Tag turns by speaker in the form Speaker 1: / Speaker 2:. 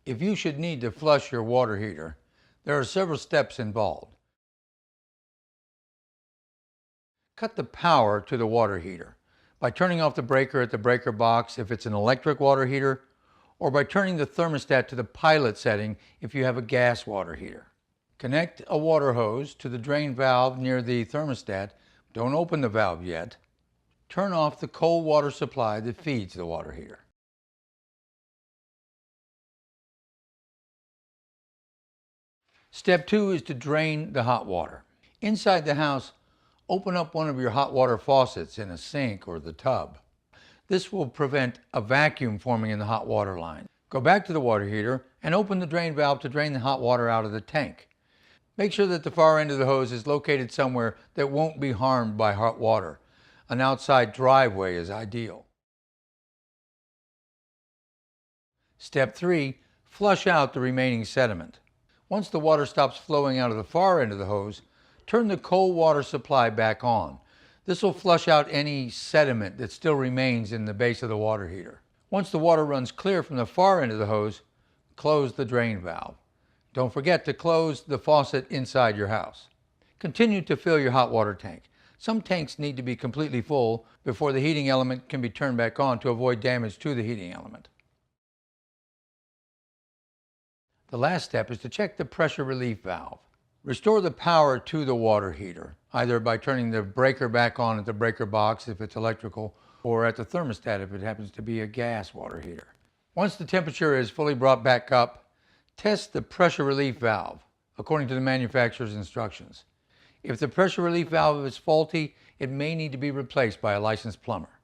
Speaker 1: If you should need to flush your water heater, there are several steps involved. Cut the power to the water heater by turning off the breaker at the breaker box if it's an electric water heater, or by turning the thermostat to the pilot setting if you have a gas water heater. Connect a water hose to the drain valve near the thermostat. Don't open the valve yet. Turn off the cold water supply that feeds the water heater. Step 2 is to drain the hot water. Inside the house, open up one of your hot water faucets in a sink or the tub. This will prevent a vacuum forming in the hot water line. Go back to the water heater and open the drain valve to drain the hot water out of the tank. Make sure that the far end of the hose is located somewhere that won't be harmed by hot water. An outside driveway is ideal. Step 3, flush out the remaining sediment. Once the water stops flowing out of the far end of the hose, turn the cold water supply back on. This will flush out any sediment that still remains in the base of the water heater. Once the water runs clear from the far end of the hose, close the drain valve. Don't forget to close the faucet inside your house. Continue to fill your hot water tank. Some tanks need to be completely full before the heating element can be turned back on to avoid damage to the heating element. The last step is to check the pressure relief valve. Restore the power to the water heater, either by turning the breaker back on at the breaker box if it's electrical, or at the thermostat if it happens to be a gas water heater. Once the temperature is fully brought back up, test the pressure relief valve according to the manufacturer's instructions. If the pressure relief valve is faulty, it may need to be replaced by a licensed plumber.